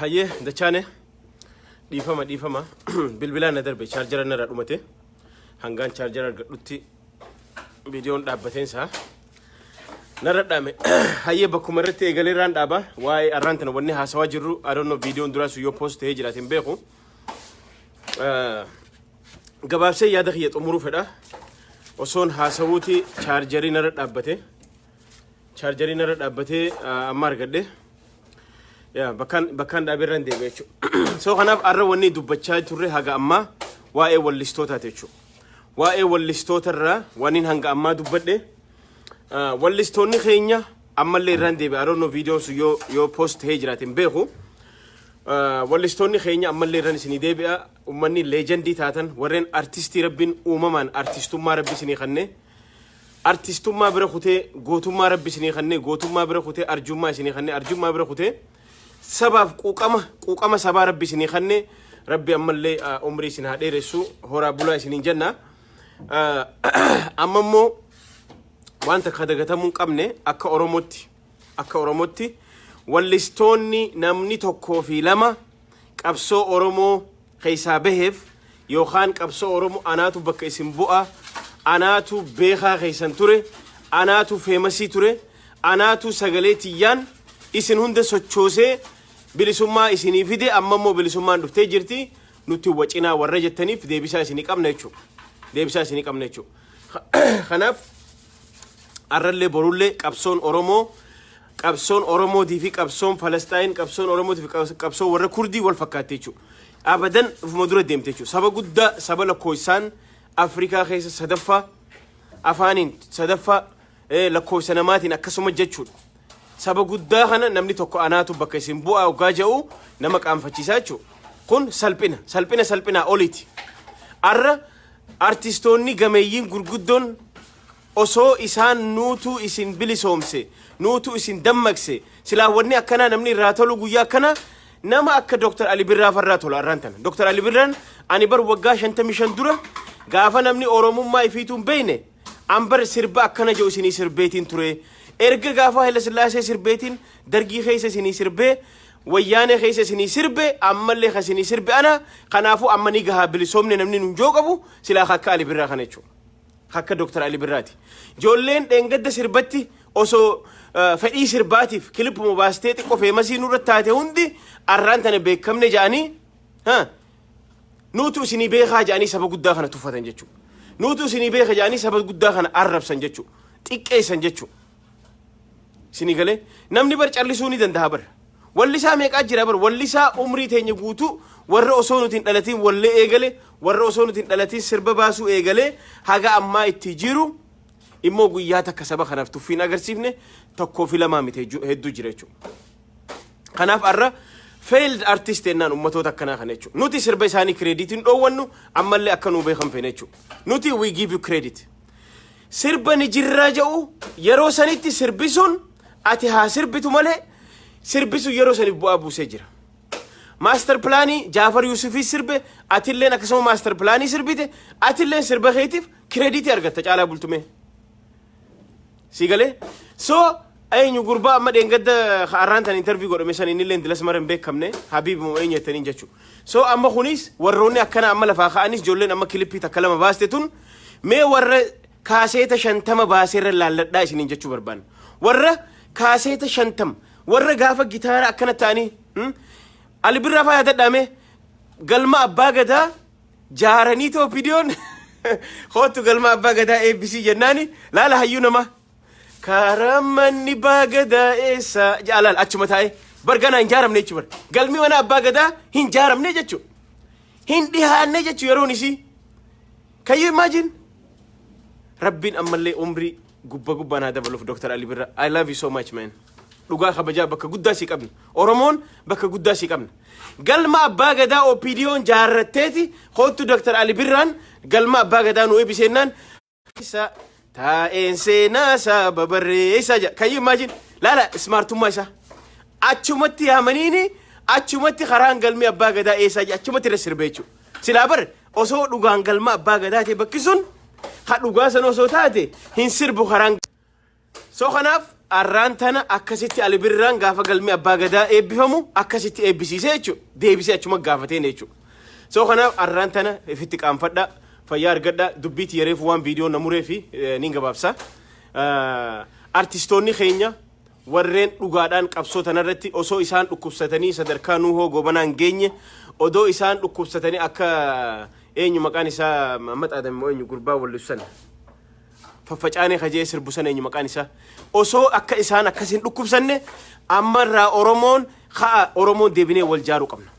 hayyee dachaane dhiifama bilbilaan na darbe chaarjara narra dhumate hangaan chaarjara argadhutti viidiyoon dhaabbateen isaa narra dhaame hayyee bakkuma irratti eegaleerraan dhaaba waa'ee arraan tana wanni haasawaa jirru I don't know viidiyoon duraas yoo post ta'ee jiraatiin beeku gabaabsee yaada kiyya xumuruu fedha osoon haasawuuti chaarjarii narra dhaabbatee amma argadhe ya bakkan dhaabirran deeme jechuudha so kanaaf arra wanni dubbachaa turre haga amma waa'ee wallistoota jechuudha waa'ee wallistoota irraa waniin hanga ammaa dubbadhe wallistoonni keenya ammallee irraan deeme I don't know viidiyoon sun yoo post ta'ee jiraatiin beeku wallistoonni keenya ammallee irraan isinii deebi'a ummanni leejendii taatan warreen artistii rabbiin uumamaan artistummaa rabbi isinii kanne artistummaa bira kutee gootummaa rabbi isinii kanne gootummaa bira kutee arjummaa isinii kanne arjummaa bira kutee sabaaf quuqama sabaa rabbi isinii kanne rabbi ammallee umrii isin haa dheeressu horaa bulaa isiniin jenna amma immoo wanta kadagatamuu qabne akka oromootti wallistoonni namni tokkoo fi lama qabsoo oromoo keessaa baheef yookaan qabsoo oromoo anaatu bakka isin bu'a anaatu beekaa keessan ture anaatu feemasii ture anaatu sagalee tiyyaan isin hunda sochoosee bilisummaa isinii fide amma immoo bilisummaan dhuftee jirti nuti wacinaa warra jettaniif deebisaa isinii qabna jechuudha kanaaf arrallee borullee qabsoon oromootii fi qabsoon Palestine qabsoon oromootii fi qabsoon warra kurdii wal fakkaate jechuudha abadan ufuma dura deemte jechuudha saba guddaa saba lakkoofsaan Afrikaa keessa sadaffaa afaaniin sadaffaa lakkoofsa namaatiin akkasuma jechuudha saba guddaa kana namni tokko anaatu bakka isin bu'aa ogaa jedhu nama qaanfachiisaa jechuudha kun salphina oliiti arra artistoonni gameeyyiin gurguddoon osoo isaan nuutu isin bilisoomse nuutu isin dammaqse silaa wanni akkanaa namni irraa tolu guyyaa akkana nama akka Dr. Ali Birraa farraa tola arraan tana Dr. Ali Birraan ani bar waggaa 55 dura gaafa namni oromummaa ifiituun beeyne ambar sirba akkana jedhu isinii sirbeetiin ture erga gaafa Haile Sillaasee sirbeetiin dargii keessa isinii sirbee wayyaanee keessa isinii sirbe ammallee ka isinii sirbe ana kanaafu amma ni gahaa bilisoomne namni nun joo qabu silaa akka Ali Birraa kana jechuudha akka Dr. Ali Birraati ijoolleen dheengadda sirbatti osoo fedhii sirbaatiif kilipuma baastee xiqqoo feemasii nurra taate hundi arraan tana beekamne jedhanii nuutu isinii beekaa jedhanii saba guddaa kana tuffatan jechuudha nuutu isinii beeka jedhanii saba guddaa kana arrabsan jechuudha xiqqeessan jechuudha isinii galee namni bar callisuu ni danda'a bar wallisaa meeqaa jira bar wallisaa umrii teenya guutuu warra osoo nutiin dhalatiin wallee eegale warra osoo nutiin dhalatiin sirba baasuu eegale haga ammaa itti jiru immoo guyyaa takka saba kanaaf tuffiin agarsiifne tokkoo fi lamaa miti hedduu jira jechuudha kanaaf arra failed artist ennaan ummatoota akkanaa kana jechuudha nuti sirba isaanii krediitiin dhoowwannu ammallee akka nuu beekan feene jechuudha nuti we give you credit sirba ni jirraa jedhu yeroo sanitti sirbisuun ati haa sirbitu malee sirbisu yeroo saniif bu'aa buusee jira master plaanii Jaafar Yusufii sirbe atilleen akkasuma master plaanii sirbite atilleen sirba keetiif krediitii argatta caalaa bultume sigale so aynu gurbaa amma dheengadda arraan tan interview godhame san inni illee dilas maran beekamne habiib moo eenyu jettaniin jechuudha so amma kunis warroonni akkana amma lafaa ka'anis ijoolleen amma kilippii takka lama baaste tun mee warra kaaseeta 50 baaseerra laalladhaa isiniin jechuu barbaanna warra kaaseeta 50 warra gaafa gitaara akkana ta'anii Ali Birraa faa yaadadhaame galma abbaa gadaa jaaranii ta'u viidiyoon hootu galma abbaa gadaa ABC jennaani laala hayyuu nama karamanni baagadaa eessa jaalal achuma taa'e barganaa hin jaaramne jechuudha galmi mana abbaa gadaa hin jaaramne jechuudha hin dhihaanne jechuudha yeroon isii can you imagine rabbiin ammallee umrii gubbaa naa dabaluuf Dr. Ali Birraa I love you so much man dhugaa kabajaa bakka guddaa si qabna oromoon bakka guddaa si qabna galma abbaa gadaa opinion jaarratteeti hootu Dr. Ali Birraan galma abbaa gadaa nu eebiseenaan isa taa'een seenaa isaa babarreessa can you imagine laala smartummaa isaa achumatti yaamaniini achumatti karaan galmi abbaa gadaa eessaa achumatti irra sirbee jechuudha silaa bar osoo dhugaan galma abbaa gadaa ta'e bakki sun ha dhugaa san osoo taate hin sirbu karaan so kanaaf arraantana akkasitti alibirraan gaafa galmi abbaa gadaa eebbifamu akkasitti eebbisiisee jechuudha. Deebisee achuma gaafateen jechuudha. So kanaaf arraantana ifitti qaanfadha. Fayyaa argadha. Dubbiitti yereef waan viidiyoo namuree fi niin gabaabsa. Artistoonni keenya warreen dhugaadhaan qabsoo tanarratti osoo isaan dhukkubsatanii sadarkaa nuuhoo gobanaan geenye odoo isaan dhukkubsatanii akka eenyu maqaan isaa Mahammad Adam eenyu gurbaa wallissan faffacaanee kajee sirbusan eenyu maqaan isaa osoo akka isaan akkasiin dhukkubsanne ammarraa Oromoon haa Oromoon deebinee wal jaaruu qabna.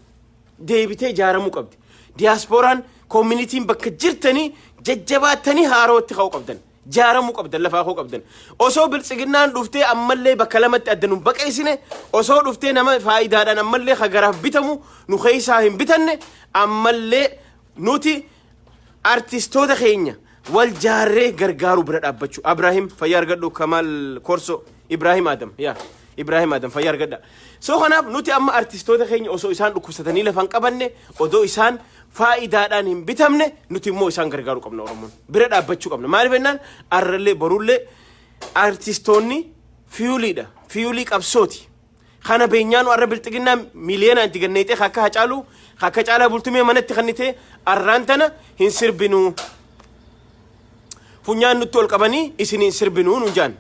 Deebitee jaaramuu qabdi. Diyaaspooraan communitiin bakka jirtanii jajjabaatanii haarootti ka'uu qabdan. Jaaramuu qabdan lafaa koo qabdan. Osoo bilxiginnaan dhuftee ammallee bakka lamatti addanuun baqeessine osoo dhuftee nama faayidaadhaan ammallee hagaraaf bitamu nu keessaa hin bitanne ammallee nuti artistoota keenya wal jaarree gargaaruu bira dhaabbachuu. Ibrahim fayyaa argadhu Kamal Korso Ibrahim Adam yaa Ibrahim Adam fayyaa argadha. So kanaaf nuti amma artistoota keenya osoo isaan dhukkubsatanii lafan qabanne odoo isaan faayidaadhaan hin bitamne nuti immoo isaan gargaaruu qabna Oromoon. Bira dhaabbachuu qabna. Maaliif jennaan arrallee borullee artistoonni fiyuuliidha. Fiyuulii qabsooti. Kana beenyaanu arra bilxiginnaa miliyoona itti ganneetee akka hacaalu akka caalaa bultumee manatti kannitee arraantana hin sirbinuu. Funyaan nutti ol qabanii isiniin sirbinuu nu jaan.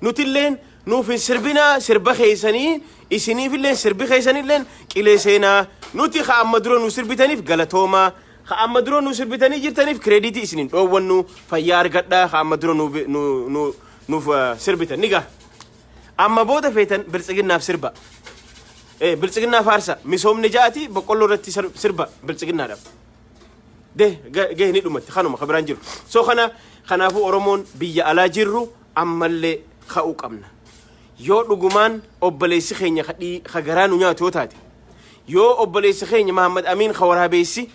Nutilleen nuuf hin sirbinaa sirba keessanii isiniifillee sirbi keessanillee qilee seenaa nuti amma dura nu sirbitaniif galatoomaa amma dura nu sirbitanii jirtaniif krediitii isiniin dhoowwannu fayyaa argadhaa amma dura nuuf sirbitan nigaa amma booda feetan bilxiginnaaf sirba bilxiginnaaf faarsa misoomni jaati boqqolloo irratti sirba bilxiginnaadhaaf gahee ni dhumatti kanuma kabiraan jiru soo kanaafuu Oromoon biyya alaa jirru ammallee ka'uu qabna. Yoo dhugumaan obboleessi keenya garaa nu nyaatu yoo taate yoo obboleessi keenya Mahammad Amiin waraabeessi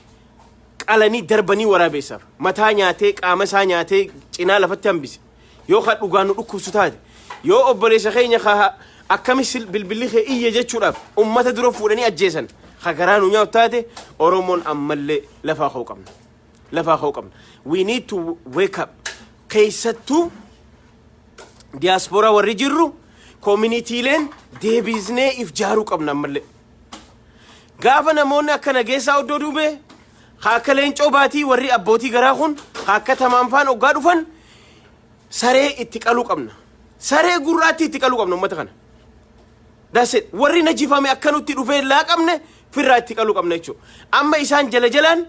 qalanii darbanii waraabeessaaf mataa nyaatee qaama isaa nyaatee cinaa lafatti hambise yoo dhugaan nu dhukkubsu taate yoo obboleessi keenya akkami bilbilli kee iyye jechuudhaaf ummata dura fuudhanii ajjeesan garaa nu nyaatu taate Oromoon ammallee lafaa ka'uu qabna. Lafaa ka'uu qabna. We need to wake up. Keessattuu diaspora warri jirru communityleen deebisnee if jaaruu qabna ammallee. Gaafa namoonni akka nageessaa oddoo duubee akka leencoo baatii warri abbootii garaa kun akka tamaanfaan oggaa dhufan saree itti qaluu qabna. Saree gurraatti itti qaluu qabna ummata kana. That's it. Warri najifame akka nutti dhufee laa qabne firraa itti qaluu qabna jechuudha. Amma isaan jala jalaan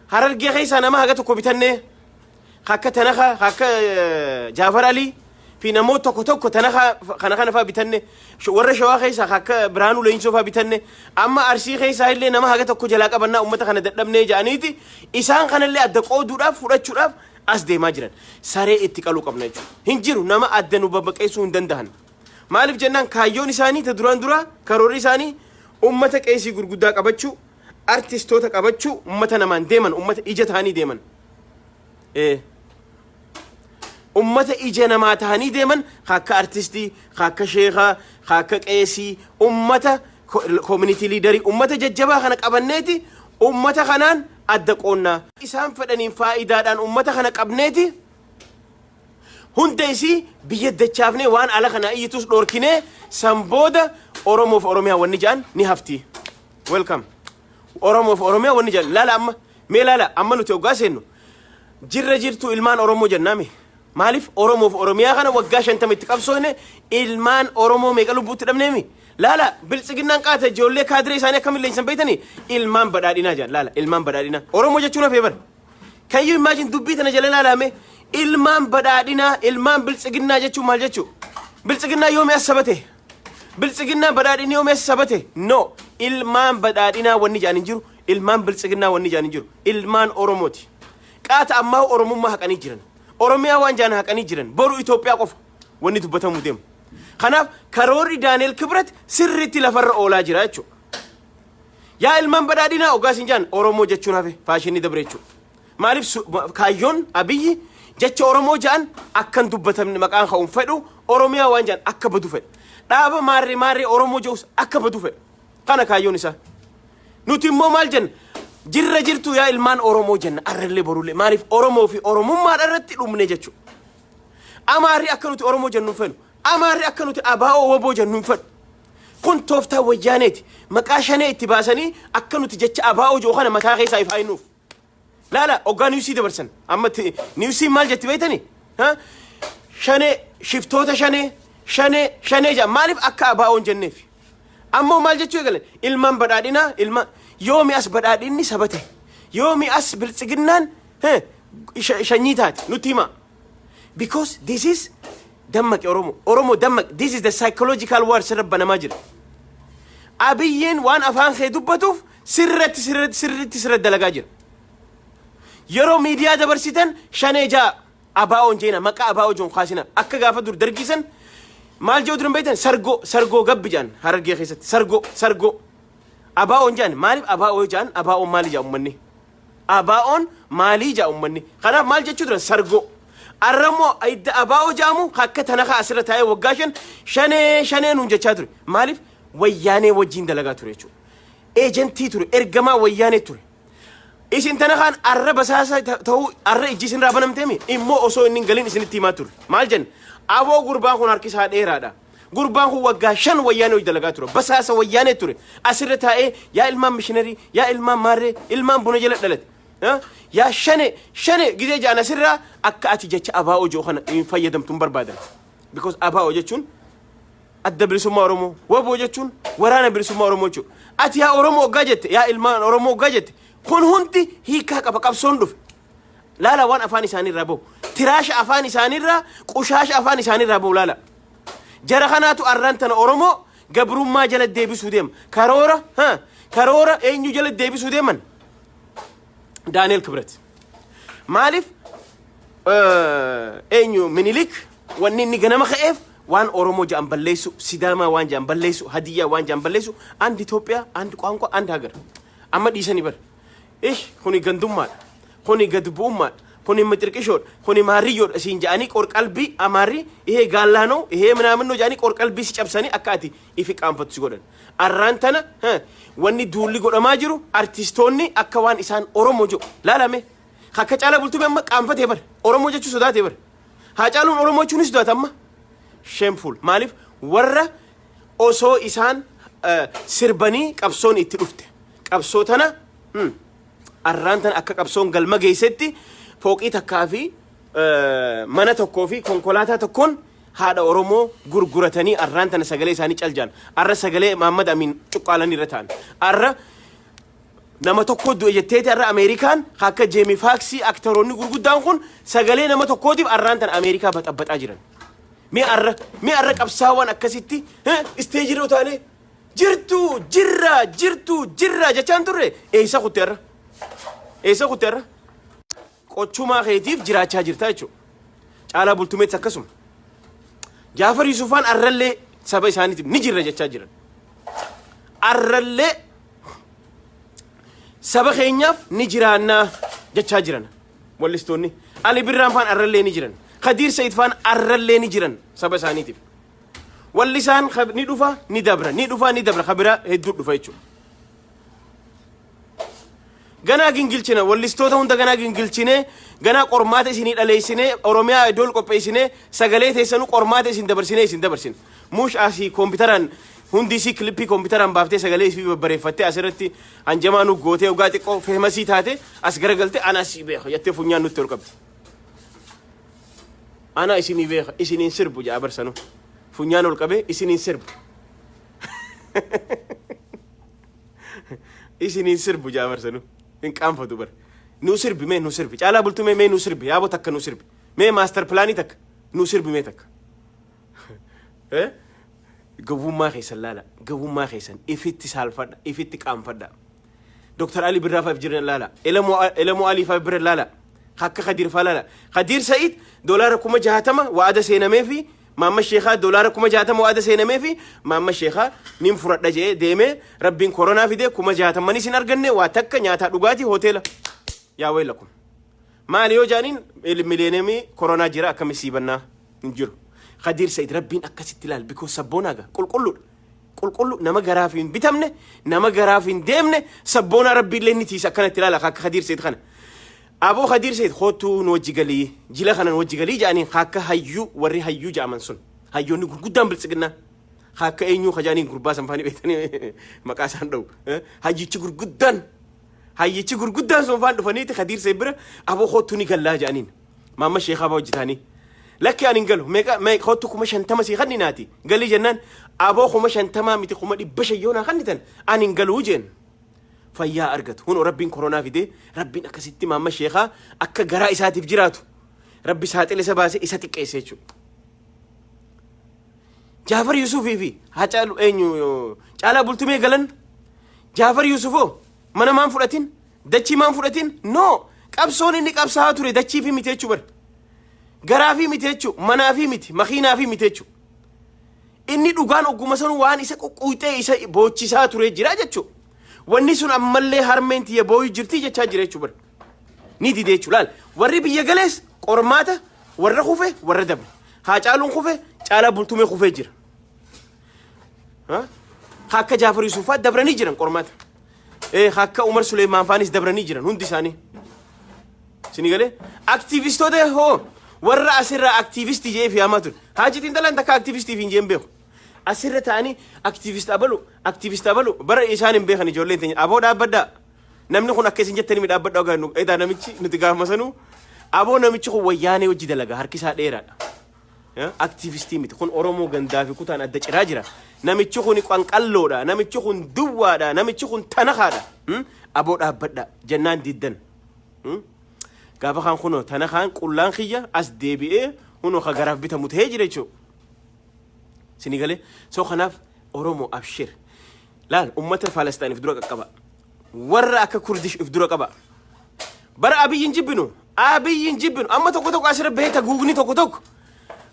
Harargee keessaa nama haga tokko bitannee akka Tanakaa akka Jaafar Alii fi namoota tokko kana faa bitanne warra Shawaa keessaa akka Biraanuu Leencoo faa bitanne amma Arsii keessaa illee nama haga tokko jalaa qabannaa ummata kana dadhabnee ja'aniiti isaan kanallee adda qooduudhaaf fudhachuudhaaf as deemaa jiran saree itti qaluu qabna jechuudha. Hin jiru nama adda nu babbaqeessuu hin danda'an. Maaliif jennaan kaayyoon isaanii ta duraan dura karoorri isaanii ummata qeesii gurguddaa qabachuu artistoota qabachuu ummata namaan deeman ummata ija ta'anii deeman. Ummata ija namaa ta'anii deeman akka artistii akka sheekaa akka qeesii ummata community leaderii ummata jajjabaa kana qabanneeti ummata kanaan adda qoonnaa isaan fedhaniin faayidaadhaan ummata kana qabneeti hunda isii biyya dachaafnee waan ala kana iyyitus dhorkinee sanbooda Oromoof Oromiyaa wanni ja'an ni hafti. Welcome. Oromoof Oromiyaa wanni ja'an laala amma mee laala amma nuti hoggaa seennu jirra jirtu ilmaan Oromoo jennaami. Maaliif Oromoof Oromiyaa kana waggaa 50 itti qabsoone ilmaan Oromoo meeqa lubbuutti dhabneemi. Laala bilxiginnaan qaata ijoollee kaadiree isaanii akkamillee hin beeytanii ilmaan badhaadhinaa ja'an laala ilmaan badhaadhinaa Oromoo jechuun hafee bara. Can you imagine dubbii tana jala laalame ilmaan badhaadhinaa ilmaan bilxiginnaa jechuun maal jechuu? Bilxiginnaa yoomi as sabate? Bilxiginnaa badhaadhinii yoomi as sabate? No. Ilmaan badhaadhinaa wanni ja'an hin jiru. Ilmaan bilxiginnaa wanni ja'an hin jiru. Ilmaan Oromooti. Qaata ammaa Oromummaa haqanii jiran. Oromiyaa waan jaan haqanii jiran. Boru Itoophiyaa qofa wanni dubbatamuu deemu. Kanaaf karoorri Daani'el Kibret sirriitti lafarra oolaa jira jechuudha. Yaa ilmaan badhaadhinaa ogaas hin jaan Oromoo jechuun hafe faashinii dabre jechuudha. Maaliif kaayyoon Abiyyi jecha Oromoo ja'an akkan dubbatamne maqaan ka'uun fedhu Oromiyaa waan jaan akka badu fedhu. Dhaaba maarree Oromoo je'us akka badu fedhu. Kana kaayyoon isaa. Nuti immoo maal jenna? Jirra jirtu yaa ilmaan Oromoo jenna arrellee borullee maaliif Oromoo fi Oromummaa irratti dhumne jechuudha. Amaarri akka nuti Oromoo jennu fedhu أمر أكنوت أباء وبوجا ننفد كنت توفتا وجانيت مكاشنة اتباسني أكنوت جت أباء وجوخنا متاخي سايف هاينوف لا أوغا نيوسي دبرسن أما نيوسي مال جت بيتني ها شنة شفتوتا شنة جا مالف أكا أباء جنيف أما مال جت يقول إلمان بدادنا إلمان يومي أس بدادني سبته يومي أس بالسجنان ها شنيتات نتيما because this is دمك أورومو دمك this is the psychological war سربنا ماجر أبيين وان أفان خيدوبتوف سرت دلقاجر يرو ميديا دبرسيتن شانيجا أباون جينا مكا أباو جون خاسنا أكا غافة دور درقيسن مال جودرن بيتن سرقو قبجان هرقي خيست سرقو أباون جان مالي أباو جان أباون مالي جا أمني أباون مالي جا أمني خنا مال جا چودرن سرقو أرمو أيد أباو جامو خاكتنا خاسرة تاي وقاشن شاني نونجا چادر مالف وياني وجين دلقا توريچو ايجنتي توري ارقما وياني توري إيش انتنا خان أرى بساسا تو أرى إجيسن رابنا متامي إمو أصو إنين قلين إسن التيماتور مالجن أبو قربان خون أركيس هاد إيرادا قربان خو وقاشن وياني ويدلقاتورو بساسا وياني توري أسرتها إيه يا إلمان مشنري يا إلمان ماري إلمان بنجلت دلت يا شني قدي جانا سرا أكاتي جتش أباو جوخنا إن فيدم تنبر بادن because أباو جتشون الدبل سما أورومو وابو جتشون ورانا بلسما أورومو جو أتي يا أورومو قاجت يا إلمان أورومو قاجت كون هنتي هي كاك أبقى بصندف لا وان أفاني ساني رابو تراش أفاني ساني را قشاش أفاني ساني رابو لا جرخناتو أرنتنا أورومو قبرو ما جلد ديبي سوديم كارورا أين جلد ديبي سوديمن دانيال كبرت مالف أينيو منيليك ونني جنما خائف وان أورومو جام بليسو سيداما وان جام بليسو هدية وان جام بليسو عند إثيوبيا عند قوانكو عند هاجر أما ديساني بر إيش خوني جندوم مال خوني جدبوم مال خوني متركشور خوني ماريور أسين جاني كور قلبي أماري إيه قالانو إيه منامنو جاني كور قلبي سيجابساني أكاتي إفك أنفت سجودن أرانتنا واني دولي قد أماجرو أرتستوني أكوان إسان أورومو جو لا مي خاكا چالا بلتو بي أمك أنفت هبر أورومو جو سودات هبر هاچالون أورومو جو نسدوات أما shameful مالف ورّا أوسو إسان سرباني كابسون إتلوفت كابسوتنا أرانتنا أكا كابسون قلما جيستي فوقي تكافي مانا تكوفي كونكولاتا تكون هذا أورومو غرغرتني أرانتنا سجلي ساني چالجان أرّا سجلي محمد أمين چقالاني رتان أرّا نما تكود يجتيت أرّا أمريكان خاكا جيمي فاكسي أكتروني غرغدان خون سجلي نما تكودي أرانتنا أمريكا بتأبت أجرن مي أرّا كابساوان أكسيتي استيجرو تاني جرتو جرا جچان توري إيسا خوتيرا قوچوما خيتيف جراچا جرتا يچو چالا بلتوميت سكسم جعفر يوسفان أرّلي سبا إساني تيب نجر جچا جرن أرّلي سبا خينياف نجرانا جچا جرن واللستوني علي بران فان أرّلي نجرن خدير سيد فان أرّلي نجرن سبا إساني تيب واللسان ندوفا ندبرا خبرا هدو دفا يچو غنا گنگلچنا واللستوتا هندا غنا گنگلچنه غنا قرمات اسيني دليسنه اوروميا دول قپيسنه سغلي تيسنو قرمات اسين دبرسين موش اسي كمبيوتران هندي سي كليبي كمبيوتران بافتي سغلي في بريفتي اسرتي انجمانو غوتي وغاتي قو فهمسي تاتي اسغرغلتي انا سي بيخ يتفونيا نوتر قب انا اسيني بيخ اسيني سربو جا برسنو فونيانو القبي اسيني سرب اسيني سربو جا برسنو إن كام فدوبر نوسر بمه نوسر بي على بلتو مه نوسر بي أبو تك نوسر بي مه ماستر بلاني تك نوسر بمه تك قوم ما خيسن لا قوم ما خيسن إفت سال فدا إفت كام فدا دكتور علي برافا بجرن لا إلمو علي فبر لا خاك خدير فلا خدير سعيد دولار كم جهاتما وعد سينا ما في ماما الشيخة دولار كم جهاتما وعد سينا ما في ماما الشيخة نيم فرد دجى ديمه ربين كورونا في ده كم جهاتما نيسي نرجعني واتك نياتا دوغاتي هوتيلا يا ويلكم ما ليو جانين الميلينيمي كورونا جرا كم سيبنا نجر خدير سعيد ربين أكست تلال بيكو سبوناga قل نما غرافين بتمنه نما غرافين ديمنه سبونا ربي لني تيسا كانت تلال خدير سعيد خان أبو خدير سيد خوتو نوجي قلي جلا خنا نوجي قلي جاني خاكا هيو وري هيو جامن سن hayyoonni gurguddaan bilxigina akka eenyu hajaaniin gurbaa sanfaanii beetanii maqaa isaan dha'u hayyichi gurguddaan sanfaan dhufaniiti Khadiir Seebira aboo hootu ni gallaa jedhaniin maamma sheekhaa baa hojjetaanii lakki ani hin galu meeqa hootu 50 sii kanninaati galii jennaan aboo 50 miti 100 yoonaa kannitan ani hin galuu jeen fayyaa argatu huno rabbiin koronaa fidee rabbiin akkasitti maamma sheekhaa akka garaa isaatiif jiraatu rabbi saaxile isa baasee isa xiqqeesse jechuudha. Jaafar Yuusufii fi Hacaalu eenyu caalaa bultumee galan Jaafar Yuusufoo mana maan fudhatin dachii maan fudhatin no qabsoon inni qabsaa ture dachii fi miti jechuu bar garaa fi miti jechuu manaa fi miti makiinaa fi miti jechuu inni dhugaan ogguma sanuu waan isa quqquyxee isa boochisaa ture jira jechuu wanni sun ammallee harmeen tiyya booyu jirtii jechaa jira jechuu bar ni dide jechuu laal warri biyya galees qormaata warra kufe warra dabre Hacaaluun kufe caalaa bultumee kufee jira akka Jaafar Yuusufaa dabranii jiran qormaata akka Umar Suleymaan faanis dabranii jiran hundi isaanii sini galee aktivistoota hoo warra asirraa aktivistii jee fi hamaa ture haajitiin dalan takka aktivistii fi hin jeen beeku asirra ta'anii aktivist abalu bara isaan hin beekan ijoolleen teenya aboo dhaabbaddaa namni kun akka isin jettanii dhaabbaddaa ogaannu edaa namichi nuti gaafama sanuu aboo namichi kun wayyaanee hojii dalagaa harki isaa dheeraadha aktivistii miti kun Oromoo gandaa fi kutaan adda ciraa jira namichi kun qanqalloodha namichi kun duwwaadha namichi kun tanakaadha aboo dhaabbadhaa jennaan diddan gaafa kan kuno tanakaan qullaan kiyya as deebi'ee huno ka garaaf bitamu ta'ee jira jechuudha sini galee soo kanaaf Oromoo abshir laal ummata Faalastaaniif dura qaqqaba warra akka Kurdish if dura qaba bara abiyyin jibbinu amma tokko asirra beeta guugni tokko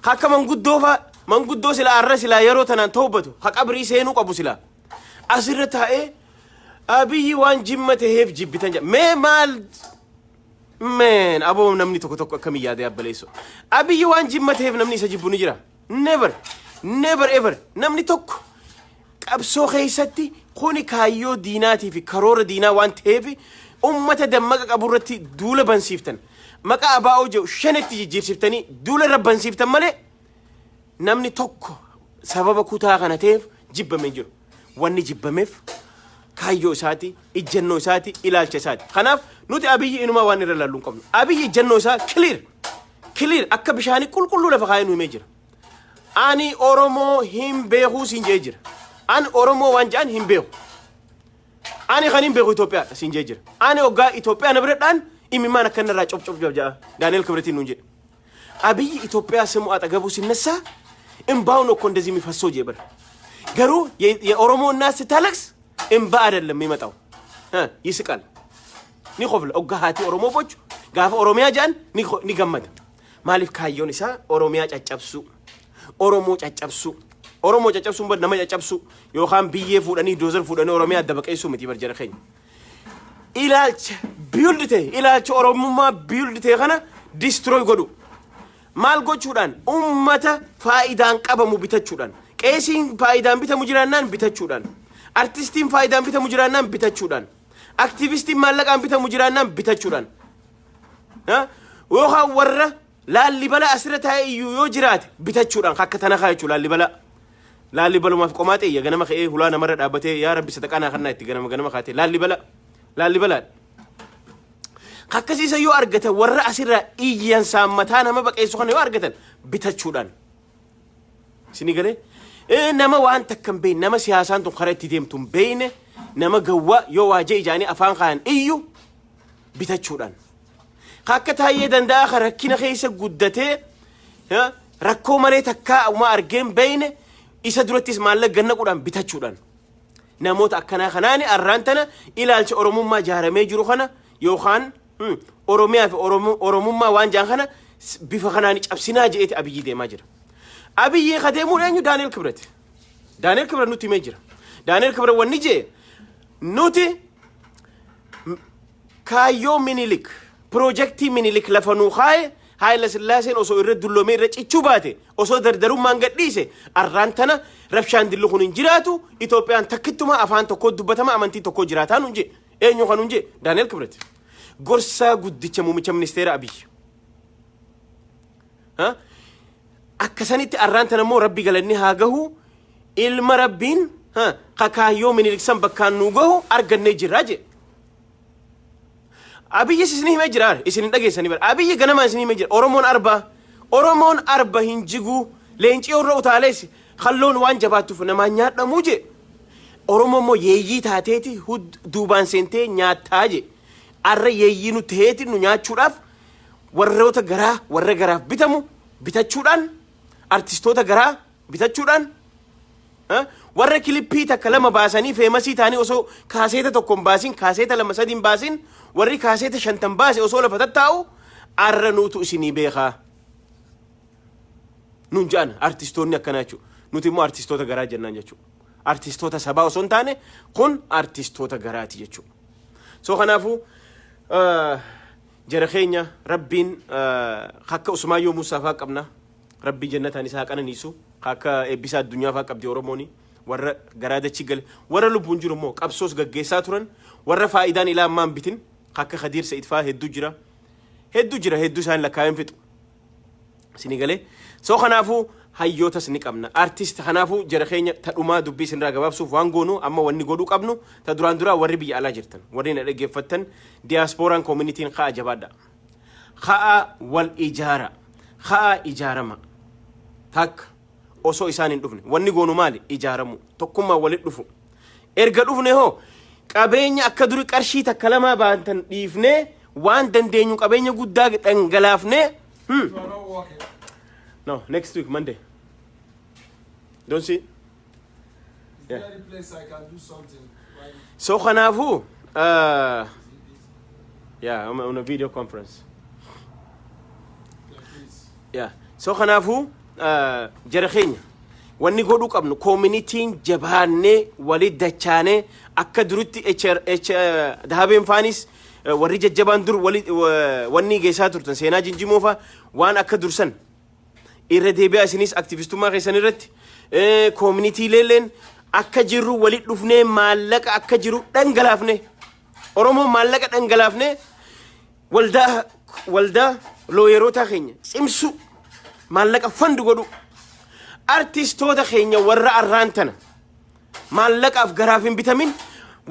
akka manguddoo sila arra sila yeroo tanaan toobatu ha qabrii seenuu qabu sila asirra taa'ee abiyyi waan jimma ta'eef jibbitan jedha mee maal meen aboo namni tokko akkamiin yaadee abbaleessu abiyyi waan jimma ta'eef namni isa jibbu ni jira never ever namni tokko qabsoo keessatti kuni kaayyoo diinaatii fi karoora diinaa waan ta'eef ummata dammaqa qaburratti duula bansiiftan maqaa abaa'oo jedhu shanetti jijjiirsiftanii duula irra bansiiftan malee namni tokko sababa kutaa kana ta'eef jibbamee jiru wanni jibbameef kaayyoo isaati ijjannoo isaati ilaalcha isaati kanaaf nuti abiyyi inumaa waan irra laalluun qabnu abiyyi ijjannoo isaa clear akka bishaanii qulqulluu lafa kaayee nu himee jira ani Oromoo hin beekuu siin jee jira ani Oromoo waan jedhan hin beeku ani kan hin beeku Itoophiyaadha siin jee jira ani hoggaa Itoophiyaa na biradhaan imimaan akkanarraa cop ja'a Daani'el Kibritiin nuun jedhe abiyyi Itoophiyaa ስሙ አጠገቡ ሲነሳ እምባው ነው እኮ እንደዚህ የሚፈሰው ጀበር ገሩ የኦሮሞ እናት ስታለቅስ እምባ አይደለም የሚመጣው ይስቃል ኒቆፍል ኦጋሃቲ ኦሮሞ ቦች ጋፍ ኦሮሚያ ጃን ኒገመድ ማሊፍ ካዮን ኢሳ ኦሮሚያ ጫጫብሱ ኦሮሞ ጫጫብሱ በነማ ጫጫብሱ ዮኻን ቢዬ ፉደኒ ዶዘር ፉደኒ ኦሮሚያ ደበቀይሱ ምት ይበርጀረኸኝ ኢላልቸ ኦሮሞማ ቢልድቴ ከነ ዲስትሮይ ጎዱ ማልጎቹዳን ኡመተ ፋይዳን ቀበሙ ቢተቹዳን ቄሲን ፋይዳን ቢተሙ ጅራናን ቢተቹዳን አርቲስቲን ፋይዳን ቢተሙ ጅራናን ቢተቹዳን አክቲቪስቲን ማለቃን ቢተሙ ጅራናን ቢተቹዳን ወኻ ወረ ላሊበላ አስረታይ ዮ ጅራት ቢተቹዳን ካከተነኻቹ ላሊበላ ማፍቆማጤ የገነመ ኸ ሁላ ነመረ ዳበቴ ያ ረቢ ሰጠቃና ከናይት ገነመ ኻቴ ላሊበላ akkasiisa yoo argatan warra asirra iyyan saammataa nama baqeessu kana yoo argatan bitachuudhaan sini galee nama waan takkan beeyne nama siyaasaan tun karaa itti deemtu hin beeyne nama gawwaa yoo waajee ijaanii afaan kaayan iyyu bitachuudhaan akka taayee danda'a rakkina keessa guddatee rakkoo malee takkaa uma argeen beeyne isa durattis maallaqa gannaquudhaan bitachuudhaan namoota akkanaa kanaani arraan tana ilaalcha oromummaa jaaramee jiru kana yookaan Oromiyaa fi Oromummaa waan jaan kana bifa kanaan cabsinaa jeeti abiyyi deemaa jira abiyyi khadeemuu eenyu Daani'el Kibret nuti himee jira Daani'el Kibret wanni jee nuti kaayyoo minilik piroojeektii minilik lafa nuu kaaye Haayila Sillaaseen osoo irra dulloomee irra cichuu baate osoo dardarummaan gadhiise arraan tana rabshaan dillu kun hin jiraatu Itoophiyaan takkittuma afaan tokko dubbatama amantii tokko jiraataa nuun jee eenyu kan nuun jee Daani'el Kibret gorsaa guddicha muumicha ministeera abiyyi akkasanitti arraanta namoo rabbi galanni haa gahu ilma rabbiin kakaayoo miniliksan bakkaan nu gahu argannee jirraa je abiyyi isin himee jira isin dhageessanii bar abiyyi ganama isin himee jira oromoon arba hinjigu leencii orra utaalees khalloon waan jabaatuuf namaa nyaadhamu je oromoon moo yeeyyii taateeti duubaan seentee nyaataa je arra yeeyyii nu teeti nu nyaachuudhaaf warroota garaa warra garaaf bitamu bitachuudhaan artistoota garaa bitachuudhaan warra kilippii takka lama baasanii feemasii taanii osoo kaaseeta tokkoon baasin kaaseeta lama sadiin baasin warri kaaseeta shantan baase osoo lafa tattaa'u arra nuutu isinii beekaa nun jaan artistoonni akkanaa jechuudha nuti immoo artistoota garaa jennaan jechuudha artistoota sabaa osoo hin taane kun artistoota garaati jechuudha soo kanaafuu jara keenya rabbiin akka Usmaayyoo Musaafaa qabna rabbi jannataan isaa qananiisu akka eebbisaa addunyaa faa qabdi Oromooni warra garaa dachi gale warra lubbuun jiru immoo qabsoos gaggeessaa turan warra faayidaan ilaa ammaan bitin akka Khadiir Sa'iid faa hedduu jira hedduu isaan lakkaa'een fixu sini galee soo kanaafuu hayyootas ni qabna artist kanaafuu jara keenya tadhumaa dubbii isinirraa gabaabsuuf waan goonu amma wanni godhuu qabnu ta duraan duraa warri biyya alaa jirtan warri na dhaggeeffattan diyaaspooraan koomunitiin ka'a jabaadha ka'a wal ijaara ka'a ijaarama takka osoo isaan hin dhufne wanni goonu maali ijaaramu tokkummaa walit dhufu erga dhufne hoo qabeenya akka duri qarshii takka lamaa baantan dhiifne waan dandeenyu qabeenya guddaa dhangalaafne No, next week, Monday. Don't see? Is there any place I can do something? Like... So, Khanafu, yeah, I'm on a video conference. Yeah, please. Yeah. So, Khanafu, Jerekhenya. Wanni godhu qabnu community'n jabaanne walid dachane akka durutti dahabeen faanis warri jajjabaan dur wanni geessaa turtan seenaa jinjimoofa waan akka dursan irra deebi'aa isinis aktivistummaa keessan irratti community leelleen akka jirru walit dhufnee maallaqa akka jiru dhangalaafne Oromoo maallaqa dhangalaafne waldaa looyeroota keenya cimsu maallaqa fandu godhu artistoota keenya warra arraantana maallaqaaf garaaf hin bitamin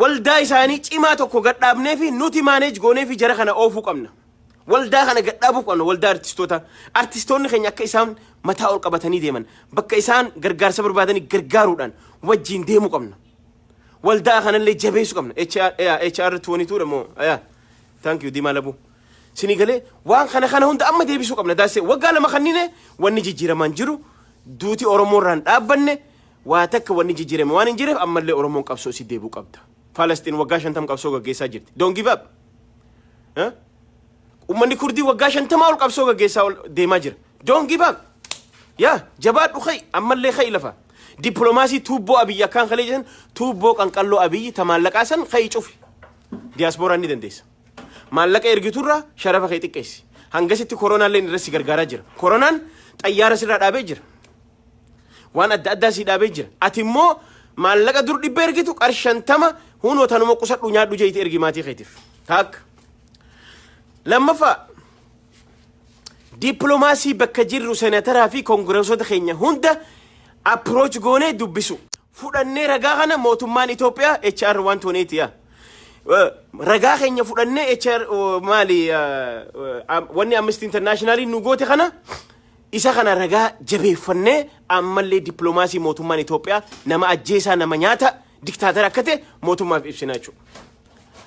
waldaa isaanii cimaa tokko gadhaabnee fi nuti manage goonee fi jara kana oofuu qabna waldaa kana gadhaabuu qabna waldaa artistoonni keenya akka isaan mataa ol qabatanii deeman bakka isaan gargaarsa barbaadanii gargaaruudhaan wajjin deemuu qabna waldaa kanallee jabeessuu qabna HR 22 damo thank you Dimalabu sinigale waan kana hunda amma deebisuu qabna daasee waggaa lama kannine wanni jijjiiraman jiru duuti Oromoorraan dhaabbanne waa takka wanni jijjiirame waan hin jireef ammallee Oromoon qabsoo si deebuu qabda Palestine waggaa 50 qabsoo gaggeessaa jirti don't give up ummanni Kurdii waggaa 50 ol qabsoo gaggeessaa deemaa jira don't give up jabaadhu khay ammallee khay lafa diplomaasii tuubboo abiyyi akkaan kalee jedhan tuubboo qanqalloo abiyyi ta maallaqaa san khay cufi diyaaspooraan ni dandeessa maallaqa ergiturraa sharafa khay xiqqeessi hangasitti koronaallee irratti gargaaraa jira koronaan xayyaara sirraa dhaabee jira waan adda si dhaabee jira ati immoo maallaqa dur dhibba ergitu qarshantama hunoo tanuma qusadhu nyaadhu jeeti ergi maatii keetiif taak lammaffaa diplomaasii bakka jirru senataraa fi koongireesota keenya hunda approach goonee dubbisu fudhannee ragaa kana mootummaan Itoophiyaa HR 128 ragaa keenya fudhannee HR maali wanni Amnesty International nu goote kana isa kana ragaa jabeeffannee ammallee diplomaasii mootummaan Itoophiyaa nama ajjeesaa nama nyaata diktaatara akka ta'e mootummaaf ibsinaa jechuudha.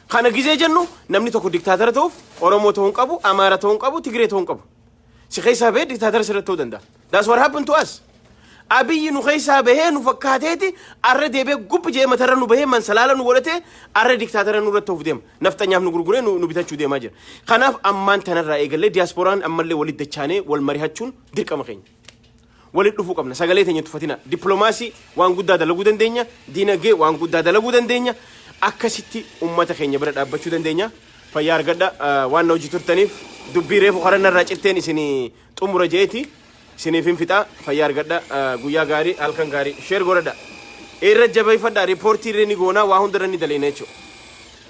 Kana gizee jennu namni tokko diktaatara ta'uuf Oromoo ta'uu hin qabu, Amaara ta'uu hin qabu, Tigree ta'uu hin qabu. Si keessaa bahee diktaatara sirratti ta'uu danda'a. That's what happened to us. Abiyyi nu keessaa bahee nu fakkaateeti arra deebee gubbi jee matarra nu bahee mansalaala nu godhatee arra diktaatara nu irratti ta'uuf deema. Naftanyaaf nu gurguree nu bitachuu deemaa jira. Kanaaf ammaan tanarraa eegallee diyaaspooraan ammallee walit dachaanee wal mari'achuun dirqama keenya. Walit dhufuu qabna. Sagalee teenya tuffatina. Diplomaasii waan guddaa dalaguu dandeenya. Diinagdee waan guddaa dalaguu dandeenya. Akkasitti ummata keenya bira dhaabbachuu dandeenya. Fayyaa argadha waan hojii turtaniif dubbii reefu qarannarraa citteen isin xumura jeeti. Isiniif hin fixaa fayyaa argadha guyyaa gaarii halkan gaarii sheer godhadha. Irra jabeeffadha riippoortii irra ni goonaa waa hundarra ni daleena jechuudha.